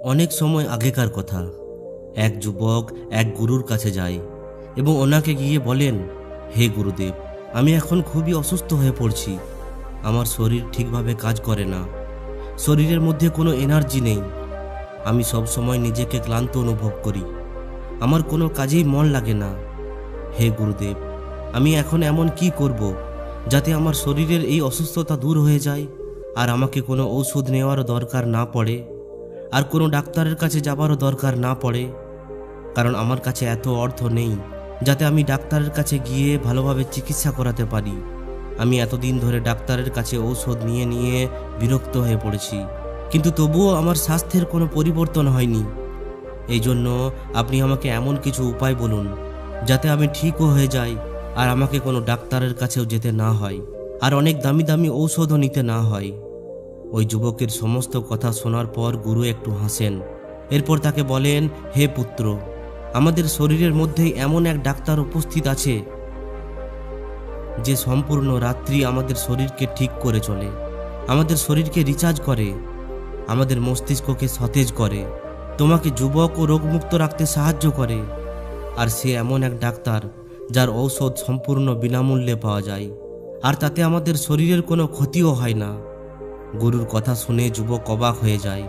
অনেক সময় আগেকার কথা। এক যুবক এক গুরুর কাছে যায় এবং ওনাকে গিয়ে বলেন, হে গুরুদেব, আমি এখন খুবই অসুস্থ হয়ে পড়ছি। আমার শরীর ঠিকভাবে কাজ করে না, শরীরের মধ্যে কোনো এনার্জি নেই। আমি সব সময় নিজেকে ক্লান্ত অনুভব করি, আমার কোনো কাজেই মন লাগে না। হে গুরুদেব, আমি এখন এমন কি করব যাতে আমার শরীরের এই অসুস্থতা দূর হয়ে যায় আর আমাকে কোনো ঔষধ নেওয়ারও দরকার না পড়ে, আর কোনো ডাক্তারের কাছে যাবারও দরকার না পড়ে। কারণ আমার কাছে এত অর্থ নেই যাতে আমি ডাক্তারের কাছে গিয়ে ভালোভাবে চিকিৎসা করাতে পারি। আমি এতদিন ধরে ডাক্তারের কাছে ঔষধ নিয়ে নিয়ে বিরক্ত হয়ে পড়েছি, কিন্তু তবুও আমার স্বাস্থ্যের কোনো পরিবর্তন হয়নি। এই জন্য আপনি আমাকে এমন কিছু উপায় বলুন যাতে আমি ঠিকও হয়ে যাই আর আমাকে কোনো ডাক্তারের কাছেও যেতে না হয়, আর অনেক দামি দামি ঔষধও নিতে না হয়। ওই যুবকের সমস্ত কথা শোনার পর গুরু একটু হাসেন। এরপর তাকে বলেন, হে পুত্র, আমাদের শরীরের মধ্যেই এমন এক ডাক্তার উপস্থিত আছে যে সম্পূর্ণ রাত্রি আমাদের শরীরকে ঠিক করে চলে, আমাদের শরীরকে রিচার্জ করে, আমাদের মস্তিষ্ককে সতেজ করে, তোমাকে যুবক ও রোগমুক্ত রাখতে সাহায্য করে। আর সে এমন এক ডাক্তার যার ঔষধ সম্পূর্ণ বিনামূল্যে পাওয়া যায়, আর তাতে আমাদের শরীরের কোনো ক্ষতিও হয় না। গুরুর কথা শুনে যুবক অবাক হয়ে যায়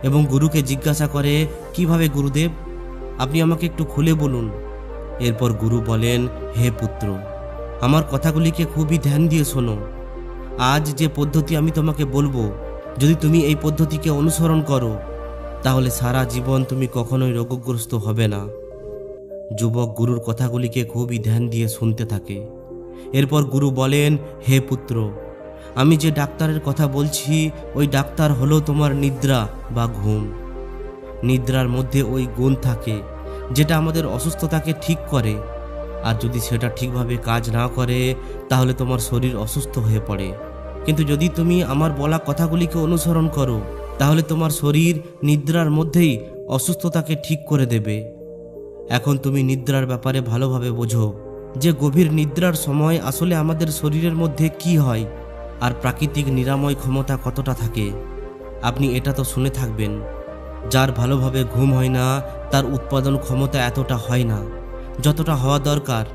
এবং গুরুকে জিজ্ঞাসা করে, কিভাবে গুরুদেব, আপনি আমাকে একটু খুলে বলুন। এরপর গুরু বলেন, হে পুত্র, আমার কথাগুলিকে খুবই ধ্যান দিয়ে শোনো। আজ যে পদ্ধতি আমি তোমাকে বলবো, যদি তুমি এই পদ্ধতিকে অনুসরণ করো তাহলে সারা জীবন তুমি কখনোই রোগগ্রস্ত হবে না। যুবক গুরুর কথাগুলিকে খুবই ধ্যান দিয়ে শুনতে থাকে। এরপর গুরু বলেন, হে পুত্র, আমি যে ডাক্তারের কথা বলছি ওই ডাক্তার হলো তোমার নিদ্রা বা ঘুম। নিদ্রার মধ্যে ওই গুণ থাকে যেটা আমাদের অসুস্থতাকে ঠিক করে, আর যদি সেটা ঠিকভাবে কাজ না করে তাহলে তোমার শরীর অসুস্থ হয়ে পড়ে। কিন্তু যদি তুমি আমার বলা কথাগুলিকে অনুসরণ করো তাহলে তোমার শরীর নিদ্রার মধ্যেই অসুস্থতাকে ঠিক করে দেবে। এখন তুমি নিদ্রার ব্যাপারে ভালোভাবে বোঝো যে গভীর নিদ্রার সময় আসলে আমাদের শরীরের মধ্যে কি হয় আর প্রাকৃতিক নিরাময় ক্ষমতা কতটা থাকে। আপনি এটা তো শুনে থাকবেন, যার ভালোভাবে ঘুম হয় না তার উৎপাদন ক্ষমতা এতটা হয় না যতটা হওয়া দরকার,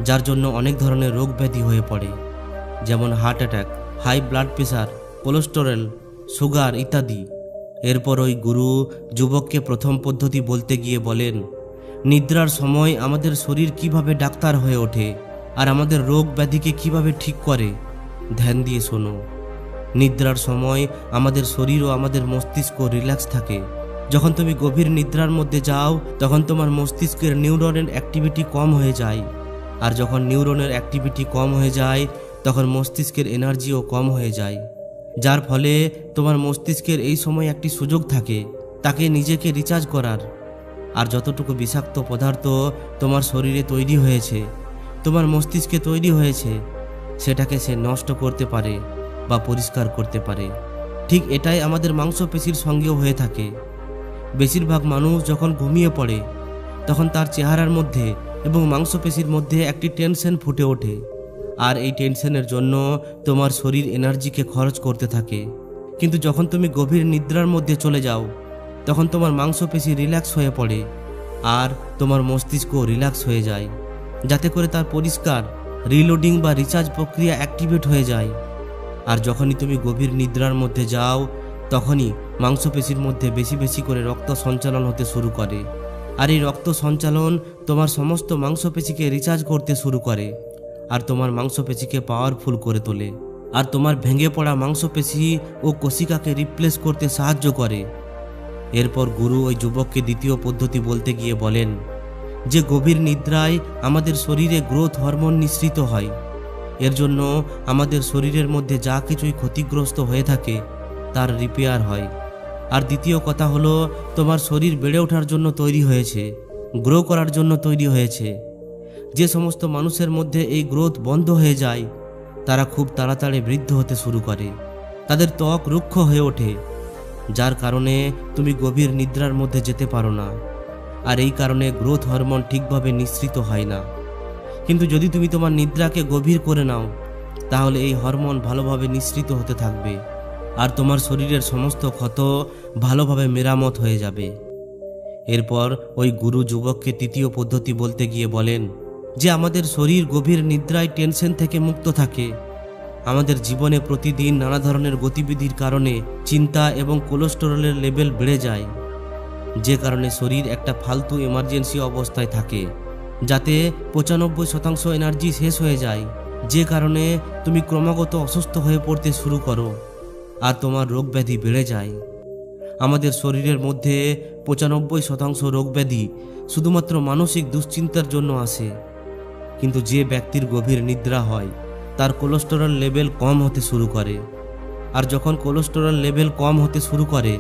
যার জন্য অনেক ধরনের রোগ ব্যাধি হয়ে পড়ে, যেমন heart attack, high blood pressure, cholesterol, sugar ইত্যাদি। এরপর ওই গুরু যুবককে প্রথম পদ্ধতি বলতে গিয়ে বলেন, নিদ্রার সময় আমাদের শরীর কিভাবে ডাক্তার হয়ে ওঠে আর আমাদের রোগ ব্যাধিকে কিভাবে ঠিক করে। ধ্যান দিয়ে শোনো। নিদ্রার সময় আমাদের শরীর ও আমাদের মস্তিষ্ক রিল্যাক্স থাকে। যখন তুমি গভীর নিদ্রার মধ্যে যাও তখন তোমার মস্তিষ্কের নিউরনের অ্যাক্টিভিটি কম হয়ে যায়, আর যখন নিউরনের অ্যাক্টিভিটি কম হয়ে যায় তখন মস্তিষ্কের এনার্জিও কম হয়ে যায়, যার ফলে তোমার মস্তিষ্কের এই সময় একটি সুযোগ থাকে তাকে নিজেকে রিচার্জ করার। আর যতটুকু বিষাক্ত পদার্থ তোমার শরীরে তৈরি হয়েছে, তোমার মস্তিষ্কে তৈরি হয়েছে, সেটাকে সে নষ্ট করতে পারে বা পরিষ্কার করতে পারে। ঠিক এটাই আমাদের মাংসপেশির সঙ্গেও হয়ে থাকে। বেশিরভাগ মানুষ যখন ঘুমিয়ে পড়ে তখন তার চেহারার মধ্যে এবং মাংসপেশির মধ্যে একটি টেনশন ফুটে ওঠে, আর এই টেনশনের জন্য তোমার শরীর এনার্জিকে খরচ করতে থাকে। কিন্তু যখন তুমি গভীর নিদ্রার মধ্যে চলে যাও তখন তোমার মাংসপেশি রিল্যাক্স হয়ে পড়ে আর তোমার মস্তিষ্ক রিল্যাক্স হয়ে যায়, যাতে করে তার পরিষ্কার রিলোডিং বা রিচার্জ প্রক্রিয়া অ্যাক্টিভেট হয়ে যায়। আর যখনই তুমি গভীর নিদ্রার মধ্যে যাও তখনই মাংসপেশির মধ্যে বেশি বেশি করে রক্ত সঞ্চালন হতে শুরু করে, আর এই রক্ত সঞ্চালন তোমার সমস্ত মাংসপেশিকে রিচার্জ করতে শুরু করে আর তোমার মাংসপেশিকে পাওয়ারফুল করে তোলে, আর তোমার ভেঙে পড়া মাংসপেশি ও কোশিকাকে রিপ্লেস করতে সাহায্য করে। এরপর গুরু ওই যুবককে দ্বিতীয় পদ্ধতি বলতে গিয়ে বলেন যে গভীর নিদ্রায় আমাদের শরীরে গ্রোথ হরমোন নিঃসৃত হয়। এর জন্য আমাদের শরীরের মধ্যে যা কিছুই ক্ষতিগ্রস্ত হয়ে থাকে তার রিপেয়ার হয়। আর দ্বিতীয় কথা হলো, তোমার শরীর বেড়ে ওঠার জন্য তৈরি হয়েছে, গ্রো করার জন্য তৈরি হয়েছে। যে সমস্ত মানুষের মধ্যে এই গ্রোথ বন্ধ হয়ে যায় তারা খুব তাড়াতাড়ি বৃদ্ধ হতে শুরু করে, তাদের ত্বক রুক্ষ হয়ে ওঠে, যার কারণে তুমি গভীর নিদ্রার মধ্যে যেতে পারো না, আর এই কারণে গ্রোথ হরমোন ঠিকভাবে নিঃসৃত হয় না। কিন্তু যদি তুমি তোমার নিদ্রাকে গভীর করে নাও তাহলে এই হরমোন ভালোভাবে নিঃসৃত হতে থাকবে আর তোমার শরীরের সমস্ত ক্ষত ভালোভাবে মেরামত হয়ে যাবে। এরপর ওই গুরু যুবককে তৃতীয় পদ্ধতি বলতে গিয়ে বলেন যে আমাদের শরীর গভীর নিদ্রায় টেনশন থেকে মুক্ত থাকে। আমাদের জীবনে প্রতিদিন নানা ধরনের গতিবিধির কারণে চিন্তা এবং কোলেস্টেরলের লেভেল বেড়ে যায়, যে কারণে শরীর একটা ফালতু এমার্জেন্সি অবস্থায় থাকে, যাতে 95% এনার্জি শেষ হয়ে যায়, যে কারণে তুমি ক্রমাগত অসুস্থ হয়ে পড়তে শুরু করো আর তোমার রোগ ব্যাধি বেড়ে যায়। আমাদের শরীরের মধ্যে 95% রোগ ব্যাধি শুধুমাত্র মানসিক দুশ্চিন্তার জন্য আসে। কিন্তু যে ব্যক্তির গভীর নিদ্রা হয় তার কোলেস্টেরল লেভেল কম হতে শুরু করে, আর যখন কোলেস্টেরল লেভেল কম হতে শুরু করে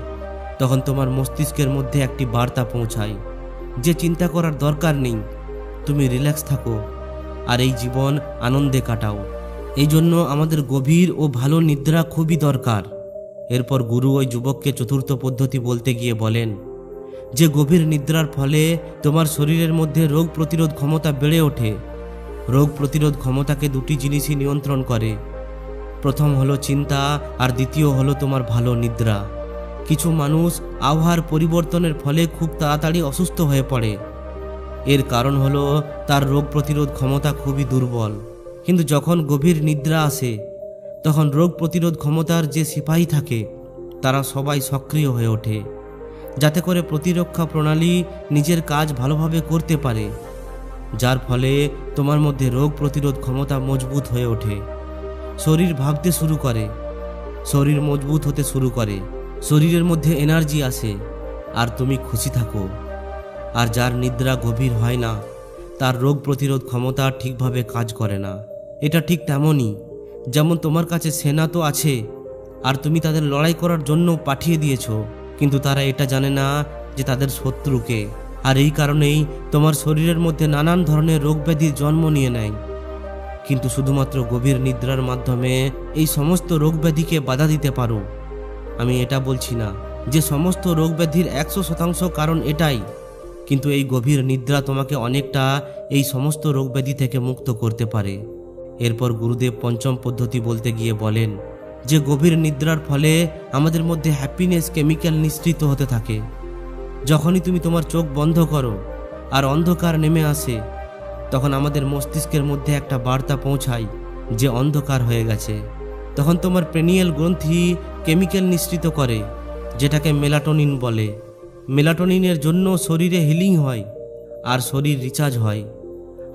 তখন তোমার মস্তিষ্কের মধ্যে একটি বার্তা পৌঁছায় যে চিন্তা করার দরকার নেই, তুমি রিল্যাক্স থাকো আর এই জীবন আনন্দে কাটাও। এই জন্য আমাদের গভীর ও ভালো নিদ্রা খুবই দরকার। এরপর গুরু ওই যুবককে চতুর্থ পদ্ধতি বলতে গিয়ে বলেন যে গভীর নিদ্রার ফলে তোমার শরীরের মধ্যে রোগ প্রতিরোধ ক্ষমতা বেড়ে ওঠে। রোগ প্রতিরোধ ক্ষমতাকে দুটি জিনিসই নিয়ন্ত্রণ করে, প্রথম হলো চিন্তা আর দ্বিতীয় হলো তোমার ভালো নিদ্রা। কিছু মানুষ আবহাওয়ার পরিবর্তনের ফলে খুব তাড়াতাড়ি অসুস্থ হয়ে পড়ে। এর কারণ হলো তার রোগ প্রতিরোধ ক্ষমতা খুবই দুর্বল। কিন্তু যখন গভীর নিদ্রা আসে তখন রোগ প্রতিরোধ ক্ষমতার যে সিপাহী থাকে তারা সবাই সক্রিয় হয়ে ওঠে, যাতে করে প্রতিরক্ষা প্রণালী নিজের কাজ ভালোভাবে করতে পারে, যার ফলে তোমার মধ্যে রোগ প্রতিরোধ ক্ষমতা মজবুত হয়ে ওঠে। শরীর ভাবতে শুরু করে, শরীর মজবুত হতে শুরু করে, শরীরের মধ্যে এনার্জি আসে আর তুমি খুশি থাকো। আর যার নিদ্রা গভীর হয় না তার রোগ প্রতিরোধ ক্ষমতা ঠিকভাবে কাজ করে না। এটা ঠিক তেমনই যেমন তোমার কাছে সেনা তো আছে আর তুমি তাদের লড়াই করার জন্য পাঠিয়ে দিয়েছো, কিন্তু তারা এটা জানে না যে তাদের শত্রুকে। আর এই কারণেই তোমার শরীরের মধ্যে নানান ধরনের রোগ ব্যাধির জন্ম নিয়ে নেয়। কিন্তু শুধুমাত্র গভীর নিদ্রার মাধ্যমে এই সমস্ত রোগ ব্যাধিকে বাধা দিতে পারো। আমি এটা বলছি না যে সমস্ত রোগ ব্যাধির 100% কারণ এটাই, কিন্তু এই গভীর নিদ্রা তোমাকে অনেকটা এই সমস্ত রোগ ব্যাধি থেকে মুক্ত করতে পারে। এরপর গুরুদেব পঞ্চম পদ্ধতি বলতে গিয়ে বলেন যে গভীর নিদ্রার ফলে আমাদের মধ্যে হ্যাপিনেস কেমিক্যাল নিঃসৃত হতে থাকে। যখনই তুমি তোমার চোখ বন্ধ করো আর অন্ধকার নেমে আসে তখন আমাদের মস্তিষ্কের মধ্যে একটা বার্তা পৌঁছায় যে অন্ধকার হয়ে গেছে। তখন তোমার পেনিয়াল গ্রন্থি কেমিক্যাল নিঃসৃত করে যেটাকে মেলাটোনিন বলে। মেলাটোনিনের জন্য শরীরে হিলিং হয় আর শরীর রিচার্জ হয়,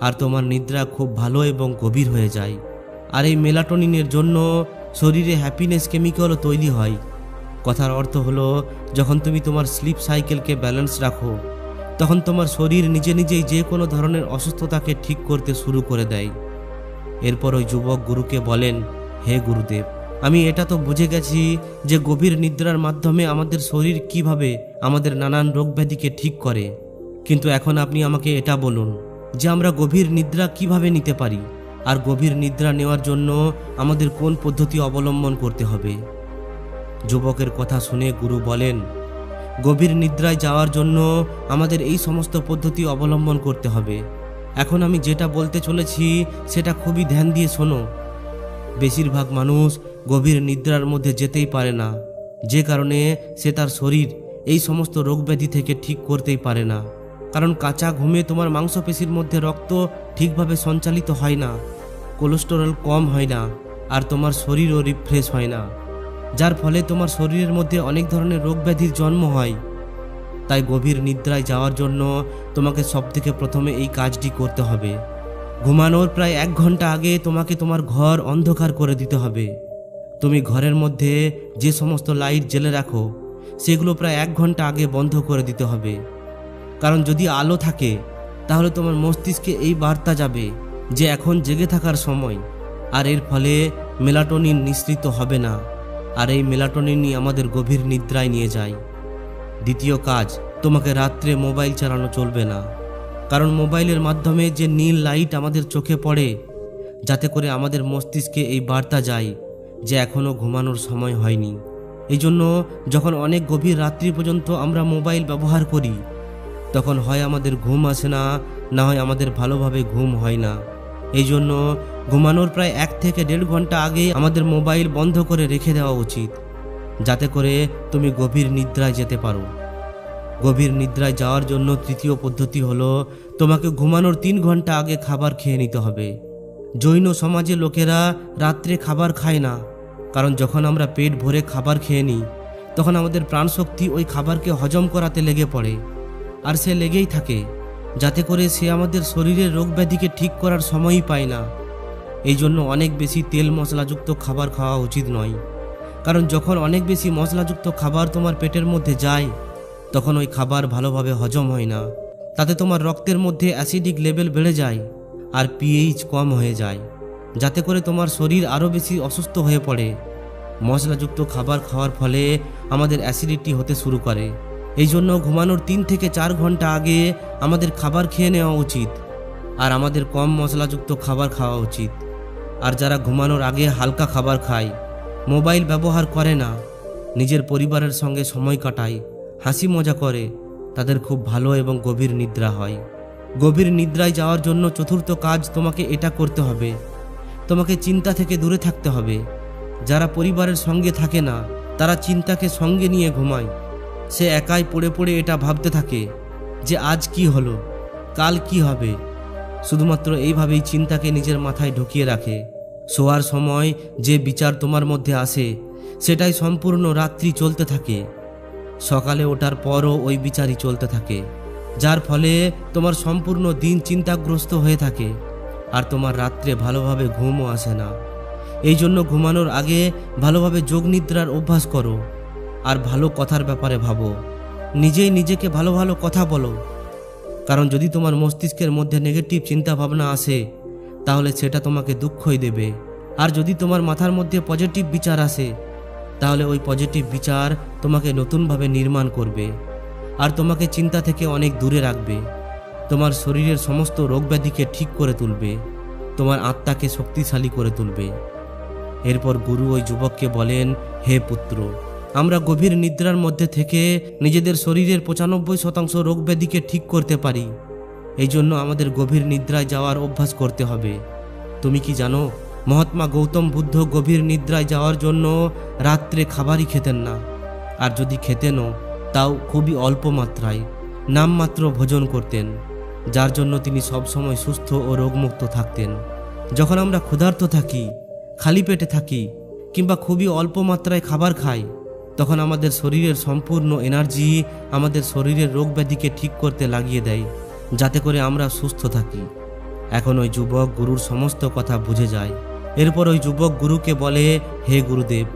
আর তোমার নিদ্রা খুব ভালো এবং গভীর হয়ে যায়। আর এই মেলাটোনিনের জন্য শরীরে হ্যাপিনেস কেমিক্যালও তৈরি হয়। কথার অর্থ হলো যখন তুমি তোমার স্লিপ সাইকেলকে ব্যালেন্স রাখো তখন তোমার শরীর নিজে নিজেই যে কোনো ধরনের অসুস্থতাকে ঠিক করতে শুরু করে দেয়। এরপর ওই যুবক গুরুকে বলেন, হে গুরুদেব, আমি এটা তো বুঝে গেছি যে গভীর নিদ্রার মাধ্যমে আমাদের শরীর কিভাবে আমাদের নানান রোগ ব্যাধিকে ঠিক করে, কিন্তু এখন আপনি আমাকে এটা বলুন যে আমরা গভীর নিদ্রা কিভাবে নিতে পারি, আর গভীর নিদ্রা নেওয়ার জন্য আমাদের কোন পদ্ধতি অবলম্বন করতে হবে। যুবকের কথা শুনে গুরু বলেন, গভীর নিদ্রায় যাওয়ার জন্য আমাদের এই সমস্ত পদ্ধতি অবলম্বন করতে হবে। এখন আমি যেটা বলতে চলেছি সেটা খুবই ধ্যান দিয়ে শোনো। বেশিরভাগ মানুষ গভীর নিদ্রার মধ্যে যেতেই পারে না, যে কারণে সে তার শরীর এই সমস্ত রোগ ব্যাধি থেকে ঠিক করতেই পারে না। কারণ কাঁচা ঘুমে তোমার মাংসপেশির মধ্যে রক্ত ঠিকভাবে সঞ্চালিত হয় না, কোলেস্টেরল কম হয় না, আর তোমার শরীরও রিফ্রেশ হয় না, যার ফলে তোমার শরীরের মধ্যে অনেক ধরনের রোগ ব্যাধির জন্ম হয়। তাই গভীর নিদ্রায় যাওয়ার জন্য তোমাকে সবথেকে প্রথমে এই কাজটি করতে হবে। ঘুমানোর প্রায় 1 ঘন্টা আগে তোমাকে তোমার ঘর অন্ধকার করে দিতে হবে। তুমি ঘরের মধ্যে যে সমস্ত লাইট জ্বেলে রাখো সেগুলো প্রায় 1 ঘন্টা আগে বন্ধ করে দিতে হবে। কারণ যদি আলো থাকে তাহলে তোমার মস্তিষ্কে এই বার্তা যাবে যে এখন জেগে থাকার সময়, আর এর ফলে মেলাটোনিন নিঃসৃত হবে না, আর এই মেলাটোনিনই আমাদের গভীর নিদ্রায় নিয়ে যায়। দ্বিতীয় কাজ, তোমাকে রাত্রে মোবাইল চালানো চলবে না, কারণ মোবাইলের মাধ্যমে যে নীল লাইট আমাদের চোখে পড়ে যাতে করে আমাদের মস্তিষ্কে এই বার্তা যায় যে এখনও ঘুমানোর সময় হয়নি। এই জন্য যখন অনেক গভীর রাত্রি পর্যন্ত আমরা মোবাইল ব্যবহার করি তখন হয় আমাদের ঘুম আসে না, না হয় আমাদের ভালোভাবে ঘুম হয় না। এই জন্য ঘুমানোর প্রায় 1 থেকে 1.5 ঘন্টা আগে আমাদের মোবাইল বন্ধ করে রেখে দেওয়া উচিত। যাতে করে তুমি গভীর নিদ্রায় যেতে পারো। গভীর নিদ্রায় যাওয়ার জন্য তৃতীয় পদ্ধতি হলো তোমাকে ঘুমানোর 3 ঘন্টা আগে খাবার খেয়ে নিতে হবে। জৈন সমাজে লোকেরা রাত্রে খাবার খায় না, কারণ যখন আমরা পেট ভরে খাবার খেয়ে নিই তখন আমাদের প্রাণশক্তি ওই খাবারকে হজম করাতে লেগে পড়ে, আর সে লেগেই থাকে, যাতে করে সে আমাদের শরীরের রোগ ব্যাধিকে ঠিক করার সময়ই পায় না। এই জন্য অনেক বেশি তেল মশলাযুক্ত খাবার খাওয়া উচিত নয়, কারণ যখন অনেক বেশি মশলাযুক্ত খাবার তোমার পেটের মধ্যে যায় তখন ওই খাবার ভালোভাবে হজম হয় না। তাতে তোমার রক্তের মধ্যে অ্যাসিডিক লেভেল বেড়ে যায় আর পিএইচ কম হয়ে যায়, যাতে করে তোমার শরীর আরও বেশি অসুস্থ হয়ে পড়ে। মশলাযুক্ত খাবার খাওয়ার ফলে আমাদের অ্যাসিডিটি হতে শুরু করে। এই জন্য ঘুমানোর 3 থেকে 4 ঘন্টা আগে আমাদের খাবার খেয়ে নেওয়া উচিত, আর আমাদের কম মশলাযুক্ত খাবার খাওয়া উচিত। আর যারা ঘুমানোর আগে হালকা খাবার খায়, মোবাইল ব্যবহার করে না, নিজের পরিবারের সঙ্গে সময় কাটায়, হাসি মজা করে, তাদের খুব ভালো এবং গভীর নিদ্রা হয়। গভীর নিদ্রায় যাওয়ার জন্য চতুর্থ কাজ তোমাকে এটা করতে হবে, তোমাকে চিন্তা থেকে দূরে থাকতে হবে। যারা পরিবারের সঙ্গে থাকে না তারা চিন্তাকে সঙ্গে নিয়ে ঘুমায়। সে একাই পড়ে পড়ে এটা ভাবতে থাকে যে আজ কি হলো, কাল কি হবে। শুধুমাত্র এইভাবেই চিন্তাকে নিজের মাথায় ঢুকিয়ে রাখে। শোয়ার সময় যে বিচার তোমার মধ্যে আসে সেটাই সম্পূর্ণ রাত্রি চলতে থাকে। সকালে ওঠার পরও ওই বিচারই চলতে থাকে, যার ফলে তোমার সম্পূর্ণ দিন চিন্তাগ্রস্ত হয়ে থাকে আর তোমার রাত্রে ভালোভাবে ঘুমও আসে না। এই জন্য ঘুমানোর আগে ভালোভাবে যোগ নিদ্রার অভ্যাস করো আর ভালো কথার ব্যাপারে ভাবো। নিজেই নিজেকে ভালো ভালো কথা বলো, কারণ যদি তোমার মস্তিষ্কের মধ্যে নেগেটিভ চিন্তা ভাবনা আসে তাহলে সেটা তোমাকে দুঃখই দেবে। আর যদি তোমার মাথার মধ্যে পজিটিভ বিচার আসে তাহলে ওই পজিটিভ বিচার তোমাকে নতুনভাবে নির্মাণ করবে আর তোমাকে চিন্তা থেকে অনেক দূরে রাখবে। তোমার শরীরের সমস্ত রোগ ব্যাধিকে ঠিক করে তুলবে, তোমার আত্মাকে শক্তিশালী করে তুলবে। এরপর গুরু ওই যুবককে বলেন, হে পুত্র, আমরা গভীর নিদ্রার মধ্যে থেকে নিজেদের শরীরের 95% রোগ ব্যাধিকে ঠিক করতে পারি। এই জন্য আমাদের গভীর নিদ্রায় যাওয়ার অভ্যাস করতে হবে। তুমি কি জানো, মহাত্মা গৌতম বুদ্ধ গভীর নিদ্রায় যাওয়ার জন্য রাত্রে খাবারই খেতেন না, আর যদি খেতেনও তাও খুবই অল্প মাত্রায়, নামমাত্র ভোজন করতেন, যার জন্য তিনি সবসময় সুস্থ ও রোগমুক্ত থাকতেন। যখন আমরা ক্ষুধার্ত থাকি, খালি পেটে থাকি কিংবা খুবই অল্প মাত্রায় খাবার খাই, তখন আমাদের শরীরের সম্পূর্ণ এনার্জি আমাদের শরীরের রোগ ব্যাধিকে ঠিক করতে লাগিয়ে দেয়, যাতে করে আমরা সুস্থ থাকি। এখন ওই যুবক গুরুর সমস্ত কথা বুঝে যায়। এরপর ওই যুবক গুরুকে বলে, হে গুরুদেব,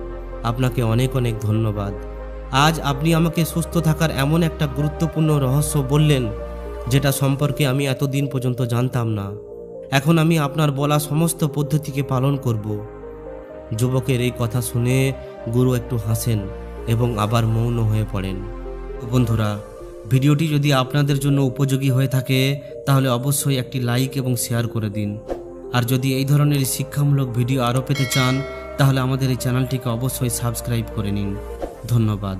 আপনাকে অনেক অনেক ধন্যবাদ। আজ আপনি আমাকে সুস্থ থাকার এমন একটা গুরুত্বপূর্ণ রহস্য বললেন যেটা সম্পর্কে আমি এতদিন পর্যন্ত জানতাম না। এখন আমি আপনার বলা সমস্ত পদ্ধতিকে পালন করব। যুবকের এই কথা শুনে গুরু একটু হাসেন এবং আবার মৌন হয়ে পড়েন। বন্ধুরা, ভিডিওটি যদি আপনাদের জন্য উপযোগী হয়ে থাকে তাহলে অবশ্যই একটি লাইক এবং শেয়ার করে দিন। আর যদি এই ধরনের শিক্ষামূলক ভিডিও আরও পেতে চান তাহলে আমাদের এই চ্যানেলটিকে অবশ্যই সাবস্ক্রাইব করে নিন। ধন্যবাদ।